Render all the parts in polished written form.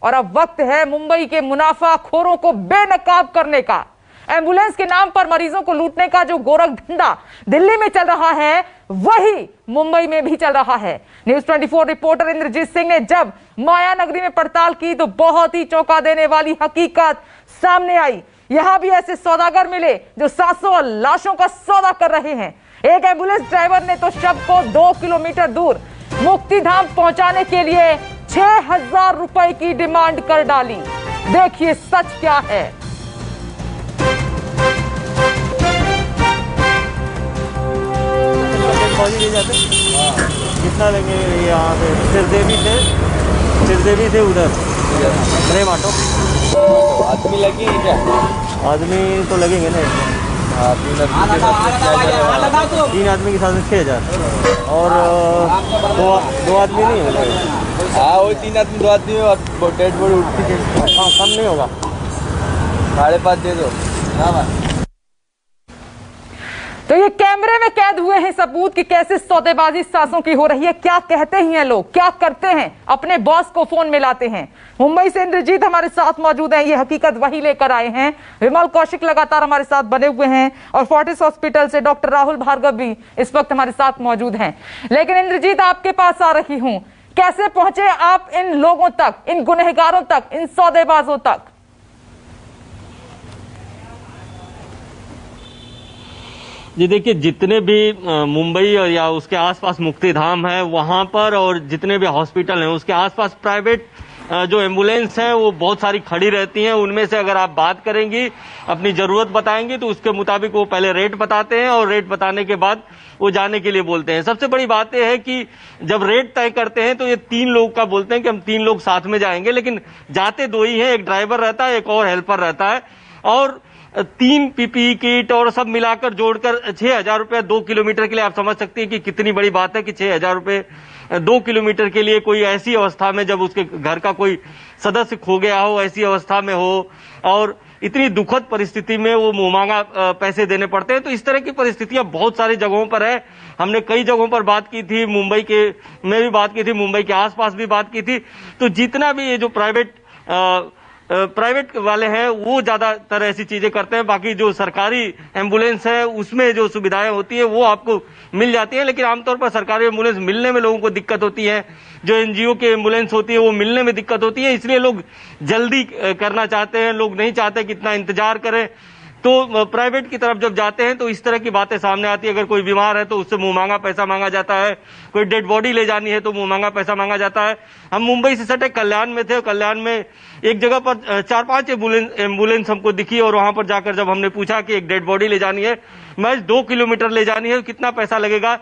और अब वक्त है मुंबई के मुनाफाखोरों को बेनकाब करने का। एम्बुलेंस के नाम पर मरीजों को लूटने का जो गोरख धंधा दिल्ली में चल रहा है, वही मुंबई में भी चल रहा है। न्यूज़ 24 रिपोर्टर इंद्रजीत सिंह ने जब माया नगरी में पड़ताल की तो बहुत ही चौंका देने वाली हकीकत सामने आई। यहां भी ऐसे सौदागर मिले जो 700 लाशों का सौदा कर रहे हैं। एक एम्बुलेंस ड्राइवर ने तो शव को 2 किलोमीटर दूर मुक्तिधाम पहुंचाने के लिए 6000 रुपए की डिमांड कर डाली। देखिए सच क्या है। कितना लेंगे यहाँ से? सिरदेवी से उधर प्रेम ऑटो। आदमी लगेंगे क्या? आदमी तो लगेंगे ना। 3 आदमी के साथ में 6000 और दो आदमी नहीं होगा। हाँ वही 3 आदमी 2 आदमी और डेड बॉडी उठती है। हाँ कम नहीं होगा। 5.5 दे दो। तो ये कैमरे में कैद हुए हैं सबूत कि कैसे सौदेबाजी सासों की हो रही है। क्या कहते हैं लोग, क्या करते हैं, अपने बॉस को फोन मिलाते हैं। मुंबई से इंद्रजीत हमारे साथ मौजूद हैं, ये हकीकत वही लेकर आए हैं। विमल कौशिक लगातार हमारे साथ बने हुए हैं और फोर्टिस हॉस्पिटल से डॉक्टर राहुल भार्गव भी इस वक्त हमारे साथ मौजूद हैं। लेकिन इंद्रजीत, आपके पास आ रही हूं, कैसे पहुंचे आप इन लोगों तक, इन गुनहगारों तक, इन सौदेबाजों तक? जी देखिए, जितने भी मुंबई और या उसके आसपास मुक्तिधाम है वहां पर और जितने भी हॉस्पिटल हैं उसके आसपास प्राइवेट जो एम्बुलेंस है वो बहुत सारी खड़ी रहती हैं। उनमें से अगर आप बात करेंगी, अपनी ज़रूरत बताएंगे तो उसके मुताबिक वो पहले रेट बताते हैं और रेट बताने के बाद वो जाने के लिए बोलते हैं। सबसे बड़ी बात यह है कि जब रेट तय करते हैं तो ये 3 लोग का बोलते हैं कि हम 3 लोग साथ में जाएंगे, लेकिन जाते 2 ही हैं। एक ड्राइवर रहता है, एक और हेल्पर रहता है और 3 पीपीई किट और सब मिलाकर जोड़कर 6000 रुपये 2 किलोमीटर के लिए। आप समझ सकते हैं कि कितनी बड़ी बात है कि 6000 रुपये 2 किलोमीटर के लिए, कोई ऐसी अवस्था में जब उसके घर का कोई सदस्य खो गया हो, ऐसी अवस्था में हो और इतनी दुखद परिस्थिति में वो मुंहमांगा पैसे देने पड़ते हैं। तो इस तरह की परिस्थितियां बहुत सारी जगहों पर है। हमने कई जगहों पर बात की थी, मुंबई के में भी बात की थी, मुंबई के आसपास भी बात की थी। तो जितना भी ये जो प्राइवेट वाले हैं वो ज्यादातर ऐसी चीजें करते हैं। बाकी जो सरकारी एम्बुलेंस है उसमें जो सुविधाएं होती है वो आपको मिल जाती है, लेकिन आमतौर पर सरकारी एम्बुलेंस मिलने में लोगों को दिक्कत होती है। जो एनजीओ की एम्बुलेंस होती है वो मिलने में दिक्कत होती है, इसलिए लोग जल्दी करना चाहते हैं। लोग नहीं चाहते कि इतना इंतजार करें। तो प्राइवेट की तरफ जब जाते हैं तो इस तरह की बातें सामने आती है। अगर कोई बीमार है तो उससे मुंहमांगा पैसा मांगा जाता है, कोई डेड बॉडी ले जानी है तो मुंहमांगा पैसा मांगा जाता है। हम मुंबई से सटे कल्याण में थे, कल्याण में एक जगह पर 4-5 एम्बुलेंस हमको दिखी और वहां पर जाकर जब हमने पूछा कि एक डेड बॉडी ले जानी है, महज 2 किलोमीटर ले जानी है, कितना पैसा लगेगा?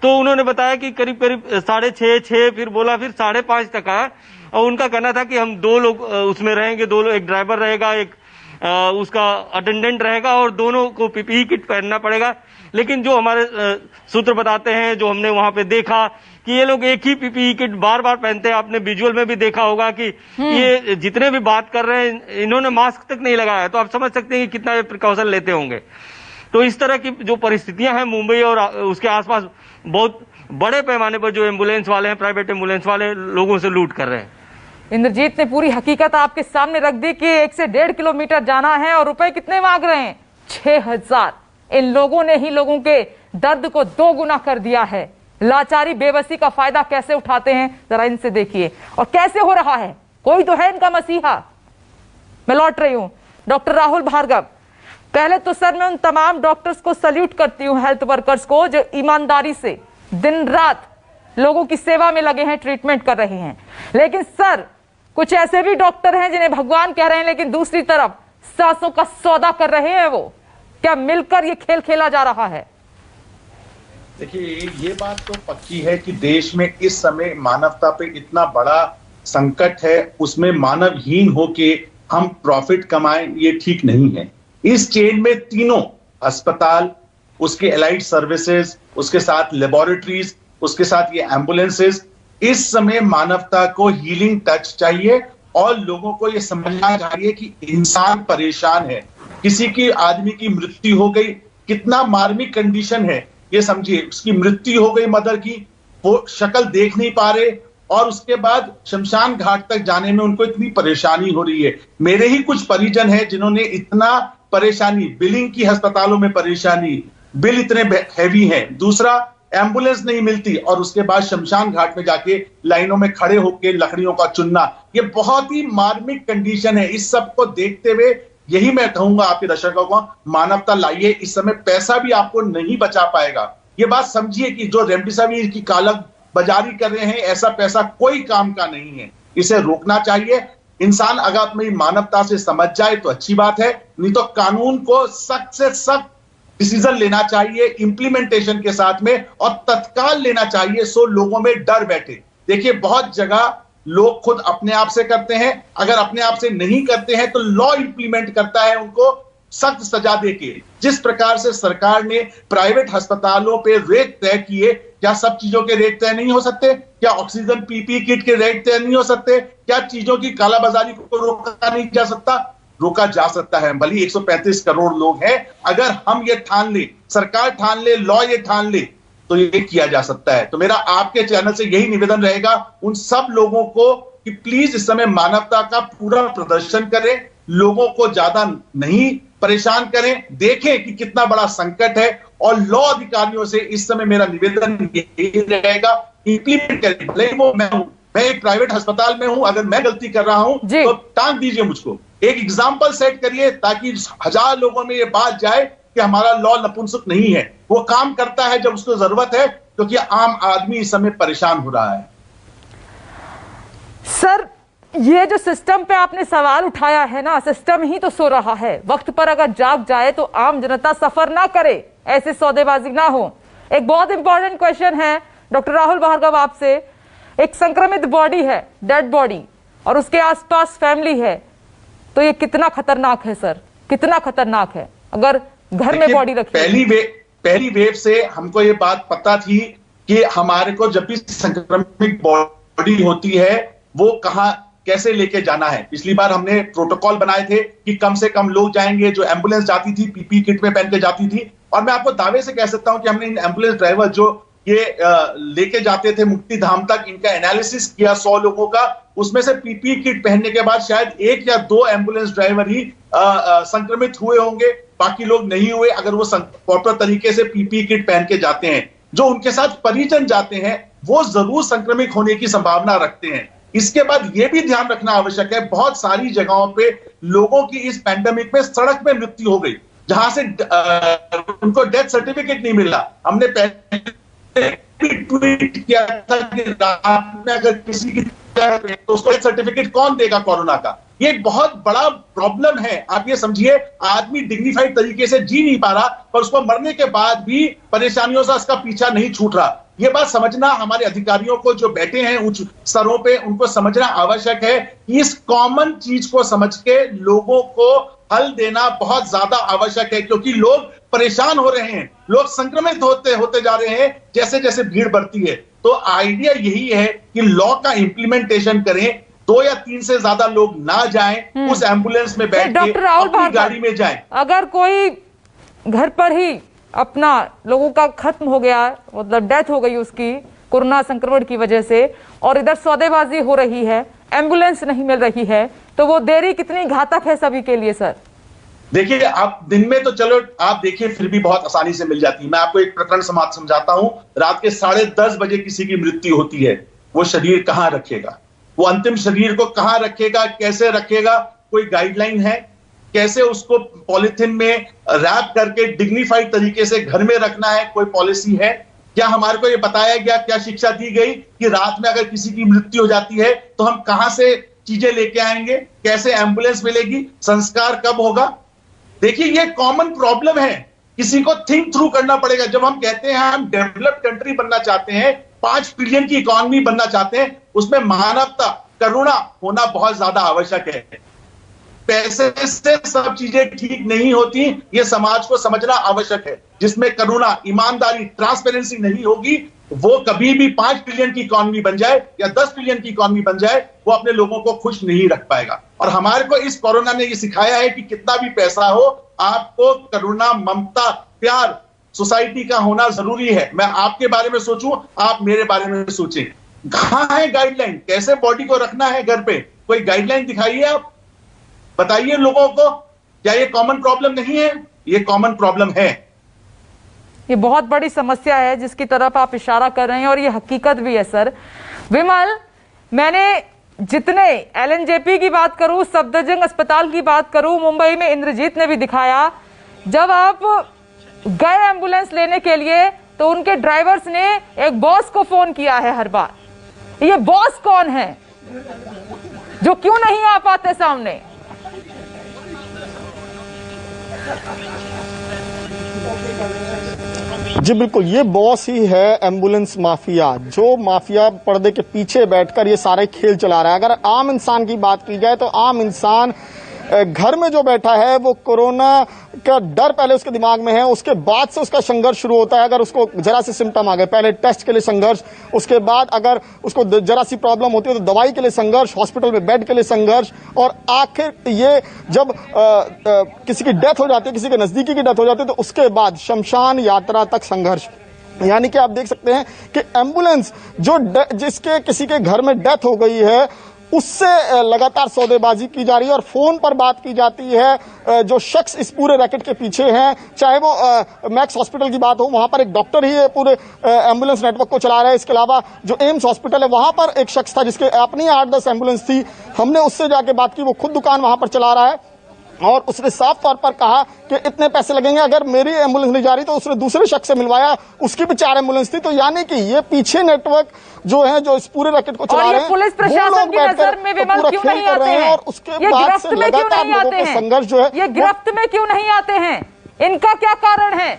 तो उन्होंने बताया कि करीब 6.5, फिर बोला फिर 5.5 तक आया और उनका कहना था कि हम 2 लोग उसमें रहेंगे, 2 लोग, एक ड्राइवर रहेगा, एक उसका अटेंडेंट रहेगा और दोनों को पीपीई किट पहनना पड़ेगा। लेकिन जो हमारे सूत्र बताते हैं, जो हमने वहां पे देखा कि ये लोग एक ही पीपीई किट बार बार पहनते हैं। आपने विजुअल में भी देखा होगा कि ये जितने भी बात कर रहे हैं इन्होंने मास्क तक नहीं लगाया, तो आप समझ सकते हैं कि कितना ये प्रिकॉशन लेते होंगे। तो इस तरह की जो परिस्थितियां हैं मुंबई और उसके आसपास, बहुत बड़े पैमाने पर जो एम्बुलेंस वाले हैं, प्राइवेट एम्बुलेंस वाले लोगों से लूट कर रहे हैं। इंद्रजीत ने पूरी हकीकत आपके सामने रख दी कि 1 से 1.5 किलोमीटर जाना है और रुपए कितने मांग रहे हैं? 6000। इन लोगों ने ही लोगों के दर्द को 2 गुना कर दिया है। लाचारी, बेबसी का फायदा कैसे उठाते हैं जरा इनसे देखिए, और कैसे हो रहा है। कोई तो है इनका मसीहा। मैं लौट रही हूं डॉक्टर राहुल भार्गव। पहले तो सर मैं उन तमाम डॉक्टर्स को सल्यूट करती हूं, हेल्थ वर्कर्स को, जो ईमानदारी से दिन रात लोगों की सेवा में लगे हैं, ट्रीटमेंट कर रहे हैं। लेकिन सर, कुछ ऐसे भी डॉक्टर हैं जिन्हें भगवान कह रहे हैं, लेकिन दूसरी तरफ सांसों का सौदा कर रहे हैं। वो क्या मिलकर ये खेल खेला जा रहा है? देखिए, ये बात तो पक्की है कि देश में इस समय मानवता पे इतना बड़ा संकट है, उसमें मानवहीन होके हम प्रॉफिट कमाएं, ये ठीक नहीं है। इस चेन में तीनों अस्पताल, उसके एलाइड सर्विसेज, उसके साथ लेबोरेटरीज, उसके साथ ये एम्बुलेंसेज, इस समय मानवता को हीलिंग टच चाहिए और लोगों को ये समझना चाहिए कि इंसान परेशान है। किसी की आदमी की मृत्यु हो गई, कितना मार्मिक कंडीशन है ये समझिए। उसकी मृत्यु हो गई मदर की, वो शक्ल देख नहीं पा रहे और उसके बाद शमशान घाट तक जाने में उनको इतनी परेशानी हो रही है। मेरे ही कुछ परिजन हैं जिन्होंने इतना परेशानी, बिलिंग की अस्पतालों में परेशानी, बिल इतने हैवी हैं, दूसरा एम्बुलेंस नहीं मिलती और उसके बाद शमशान घाट में जाके लाइनों में खड़े होकर लकड़ियों का चुनना, ये बहुत ही मार्मिक कंडीशन है। इस सब को देखते हुए यही मैं कहूंगा आपके दर्शकों को, मानवता लाइए। इस समय पैसा भी आपको नहीं बचा पाएगा। ये बात समझिए कि जो रेमडेसिविर की काला बाजारी कर रहे हैं, ऐसा पैसा कोई काम का नहीं है, इसे रोकना चाहिए। इंसान अगर अपनी मानवता से समझ जाए तो अच्छी बात है, नहीं तो कानून को सख्त से सख्त डिसीजन लेना चाहिए इंप्लीमेंटेशन के साथ में, और तत्काल लेना चाहिए सो लोगों में डर बैठे। देखिए बहुत जगह लोग खुद अपने आप से करते हैं, अगर अपने आप से नहीं करते हैं तो लॉ इंप्लीमेंट करता है उनको सख्त सजा देके। जिस प्रकार से सरकार ने प्राइवेट अस्पतालों पे रेट तय किए, क्या सब चीजों के रेट तय नहीं हो सकते? क्या ऑक्सीजन पीपी किट के रेट तय नहीं हो सकते? क्या चीजों की कालाबाजारी को रोका नहीं जा सकता? रोका जा सकता है। भले 135 करोड़ लोग हैं, अगर हम ये ठान ले, सरकार ठान ले, लॉ ये ठान ले, तो ये किया जा सकता है। तो मेरा आपके चैनल से यही निवेदन रहेगा उन सब लोगों को कि प्लीज इस समय मानवता का पूरा प्रदर्शन करें, लोगों को ज्यादा नहीं परेशान करें, देखें कि कितना बड़ा संकट है, और लॉ अधिकारियों से इस समय मेरा निवेदन यही रहेगा, इंप्लीमेंट करें। भले ही वो मैं एक प्राइवेट अस्पताल में हूं, अगर मैं गलती कर रहा हूं तो टांग दीजिए मुझको, एक एग्जाम्पल सेट करिए ताकि 1000 लोगों में ये बात जाए कि हमारा लॉ नपुंसक नहीं है, वो काम करता है जब उसको जरूरत है, क्योंकि आम आदमी इस समय परेशान हो रहा है। सर ये जो सिस्टम पे आपने सवाल उठाया है ना, सिस्टम ही तो सो रहा है। वक्त पर अगर जाग जाए तो आम जनता सफर ना करे, ऐसे सौदेबाजी ना हो। एक बहुत इंपॉर्टेंट क्वेश्चन है डॉक्टर राहुल भार्गव आपसे, एक संक्रमित बॉडी है, डेड बॉडी, और उसके आसपास फैमिली है, तो ये कितना खतरनाक है सर, कितना खतरनाक है अगर घर में बॉडी रखी? पहली वेव से हमको ये बात पता थी कि हमारे को जब भी संक्रमित बॉडी होती है वो कहां कैसे लेके जाना है। पिछली बार हमने प्रोटोकॉल बनाए थे कि कम से कम लोग जाएंगे, जो एम्बुलेंस जाती थी पीपी किट में पहन के जाती थी, और मैं आपको दावे से कह सकता हूं कि हमने इन एम्बुलेंस ड्राइवर जो ये लेके जाते थे मुक्ति धाम तक, इनका एनालिसिस किया 100 लोगों का, उसमें से पीपी किट पहनने के बाद शायद 1 या 2 एम्बुलेंस ड्राइवर ही संक्रमित हुए होंगे, बाकी लोग नहीं हुए। अगर वो प्रॉपर तरीके से पीपी किट पहन के जाते हैं, जो उनके साथ परिजन जाते हैं वो जरूर संक्रमित होने की संभावना रखते हैं। इसके बाद यह भी ध्यान रखना आवश्यक है, बहुत सारी जगहों पे लोगों की इस पैंडेमिक में सड़क में मृत्यु हो गई, जहां से उनको डेथ सर्टिफिकेट नहीं मिला। हमने ट्वीट किया था कि रात में अगर किसी की तो उसको डेथ सर्टिफिकेट कौन देगा कोरोना का? ये एक बहुत बड़ा प्रॉब्लम है। आप ये समझिए, आदमी डिग्निफाइड तरीके से जी नहीं पा रहा, पर उसको मरने के बाद भी परेशानियों से उसका पीछा नहीं छूट रहा। ये बात समझना हमारे अधिकारियों को जो बैठे हैं उच्च स्तरों पे, उनको समझना आवश्यक है। इस कॉमन चीज को समझ के लोगों को हल देना बहुत ज्यादा आवश्यक है, क्योंकि लोग परेशान हो रहे हैं, लोग संक्रमित होते जा रहे हैं जैसे जैसे भीड़ बढ़ती है। तो आइडिया यही है कि लॉ का इंप्लीमेंटेशन करें, 2 या 3 से ज्यादा लोग ना जाएं, उस एम्बुलेंस में बैठ के अपनी गाड़ी में जाएं। अगर कोई घर पर ही अपना लोगों का खत्म हो गया, मतलब डेथ हो गई उसकी कोरोना संक्रमण की वजह से, और इधर सौदेबाजी हो रही है, एम्बुलेंस नहीं मिल रही है, तो वो देरी कितनी घातक है सभी के लिए सर? देखिए, आप दिन में तो चलो आप देखिए फिर भी बहुत आसानी से मिल जाती है। मैं आपको एक प्रकरण समझाता हूं। रात के 10:30 बजे किसी की मृत्यु होती है, वो शरीर कहां रखेगा? वो अंतिम शरीर को कहां रखेगा, कैसे रखेगा? कोई गाइडलाइन है? कैसे उसको पॉलिथीन में रैप करके डिग्निफाइड तरीके से घर में रखना है? कोई पॉलिसी है? क्या हमारे को ये बताया गया, क्या शिक्षा दी गई कि रात में अगर किसी की मृत्यु हो जाती है तो हम कहां से चीजें लेके आएंगे, कैसे एम्बुलेंस मिलेगी, संस्कार कब होगा? देखिए, ये कॉमन प्रॉब्लम है, किसी को थिंक थ्रू करना पड़ेगा। जब हम कहते हैं हम डेवलप्ड कंट्री बनना चाहते हैं, 5 ट्रिलियन की इकोनॉमी बनना चाहते हैं, उसमें मानवता, करुणा होना बहुत ज्यादा आवश्यक है। पैसे से सब चीजें ठीक नहीं होती, ये समाज को समझना आवश्यक है। जिसमें करुणा, ईमानदारी, ट्रांसपेरेंसी नहीं होगी, वो कभी भी 5 ट्रिलियन की इकोनॉमी बन जाए या 10 ट्रिलियन की इकोनॉमी बन जाए, वो अपने लोगों को खुश नहीं रख पाएगा। और हमारे को इस कोरोना ने ये सिखाया है कि कितना भी पैसा हो, आपको करुणा, ममता, प्यार सोसाइटी का होना जरूरी है। मैं आपके बारे में सोचूं, आप मेरे बारे में सोचें। कहां है गाइडलाइन, कैसे बॉडी को रखना है घर पे? कोई गाइडलाइन दिखाइए, आप बताइए लोगों को। क्या ये कॉमन प्रॉब्लम नहीं है? ये कॉमन प्रॉब्लम है। ये बहुत बड़ी समस्या है जिसकी तरफ आप इशारा कर रहे हैं और ये हकीकत भी है सर। विमल, मैंने जितने एलएनजेपी की बात करूं, सफदरजंग अस्पताल की बात करूं, मुंबई में इंद्रजीत ने भी दिखाया, जब आप गए एम्बुलेंस लेने के लिए तो उनके ड्राइवर्स ने एक बॉस को फोन किया है हर बार। ये बॉस कौन है जो क्यों नहीं आ पाते सामने? जी बिल्कुल, ये बॉस ही है एम्बुलेंस माफिया, जो माफिया पर्दे के पीछे बैठकर ये सारे खेल चला रहा है। अगर आम इंसान की बात की जाए तो आम इंसान घर में जो बैठा है वो कोरोना का डर पहले उसके दिमाग में है, उसके बाद से उसका संघर्ष शुरू होता है। अगर उसको जरा से सिम्टम आ गए, पहले टेस्ट के लिए संघर्ष, उसके बाद अगर उसको जरा सी प्रॉब्लम होती है तो दवाई के लिए संघर्ष, हॉस्पिटल में बेड के लिए संघर्ष, और आखिर ये जब किसी की डेथ हो जाती है, किसी के नजदीकी की डेथ हो जाती है, तो उसके बाद शमशान यात्रा तक संघर्ष। यानी कि आप देख सकते हैं कि एम्बुलेंस जो जिसके किसी के घर में डेथ हो गई है उससे लगातार सौदेबाजी की जा रही है और फोन पर बात की जाती है। जो शख्स इस पूरे रैकेट के पीछे हैं, चाहे वो मैक्स हॉस्पिटल की बात हो, वहां पर एक डॉक्टर ही पूरे एम्बुलेंस नेटवर्क को चला रहा है। इसके अलावा जो एम्स हॉस्पिटल है वहां पर एक शख्स था जिसके अपनी 8-10 एम्बुलेंस थी, हमने उससे जाके बात की, वो खुद दुकान वहां पर चला रहा है और उसने साफ तौर पर कहा कि इतने पैसे लगेंगे, अगर मेरी एम्बुलेंस नहीं जा रही तो उसने दूसरे शख्स से मिलवाया, उसकी भी 4 एम्बुलेंस थी। तो यानी कि ये पीछे नेटवर्क जो है, जो इस पूरे रैकेट को चला रहे हैं, पुलिस प्रशासन की नजर में विमल क्यों नहीं आते हैं? और उसके बाद से लगातार लोगों का संघर्ष जो है, ये गिरफ्त में क्यों नहीं आते हैं? इनका क्या कारण है?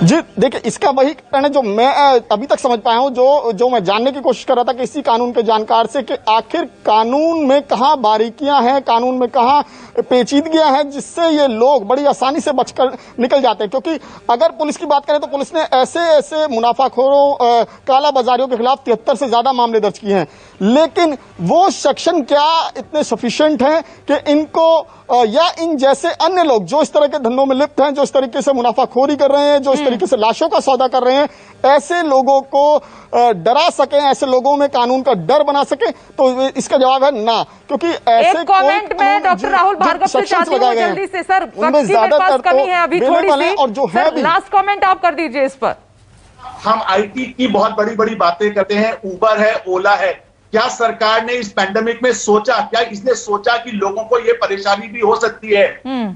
जी देखिए, इसका वही कारण है जो मैं अभी तक समझ पाया हूं, जो मैं जानने की कोशिश कर रहा था कि इसी कानून के जानकार से, कि आखिर कानून में कहां बारीकियां हैं, कानून में कहां पेचीदगियां हैं जिससे ये लोग बड़ी आसानी से बचकर निकल जाते हैं। क्योंकि अगर पुलिस की बात करें तो पुलिस ने ऐसे मुनाफाखोरों, काला बाजारियों के खिलाफ 73 से ज्यादा मामले दर्ज किए हैं, लेकिन वो सेक्शन क्या इतने सफिशिएंट हैं कि इनको या इन जैसे अन्य लोग जो इस तरह के धंधों में लिप्त हैं, जो इस तरीके से मुनाफाखोरी कर रहे हैं, जो इस तरीके से लाशों का सौदा कर रहे हैं, ऐसे लोगों को डरा सकें, ऐसे लोगों में कानून का डर बना सकें? तो इसका जवाब है ना, क्योंकि ऐसे एक कमेंट में डॉक्टर राहुल भार्गव से चाहती हूं जल्दी से, सर वक्त की मेरे पास कमी है अभी थोड़ी सी, और जो है लास्ट कमेंट आप कर दीजिए इस पर। हम आईटी की बहुत बड़ी बड़ी बातें करते हैं, उबर है, ओला है, क्या सरकार ने इस पैंडेमिक में सोचा, क्या इसने सोचा कि लोगों को ये परेशानी भी हो सकती है?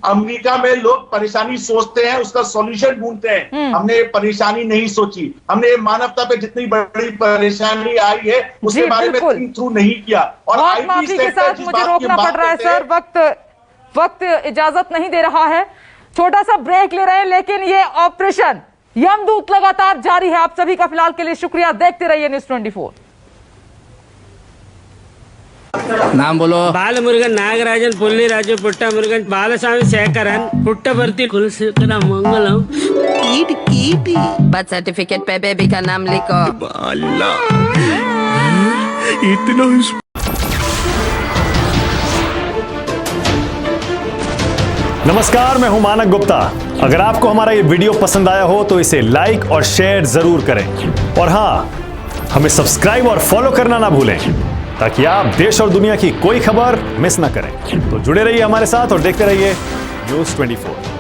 अमेरिका में लोग परेशानी सोचते हैं, उसका सॉल्यूशन ढूंढते हैं। हमने ये परेशानी नहीं सोची, हमने मानवता पे जितनी बड़ी परेशानी आई है उसके बारे में थिंक थ्रू नहीं किया। और माफी के साथ मुझे रोकना पड़ रहा है सर, वक्त इजाजत नहीं दे रहा है, छोटा सा ब्रेक ले रहे हैं, लेकिन ये ऑपरेशन यमदूत लगातार जारी है। आप सभी का फिलहाल के लिए शुक्रिया, देखते रहिए न्यूज़ 24। नाम बोलो। बालमुरुगन नागराजन पुल्लीराजु पुट्टमुरुगन बालस्वामी शेखरन पुट्टवर्ती कुलशेखर मंगलम कीटी। बर्थ सर्टिफिकेट पे बेबी का नाम लिखो। इतना नमस्कार, मैं हूं मानक गुप्ता। अगर आपको हमारा ये वीडियो पसंद आया हो तो इसे लाइक और शेयर जरूर करें, और हाँ, हमें सब्सक्राइब और फॉलो करना ना भूलें ताकि आप देश और दुनिया की कोई खबर मिस ना करें। तो जुड़े रहिए हमारे साथ और देखते रहिए न्यूज़ 24।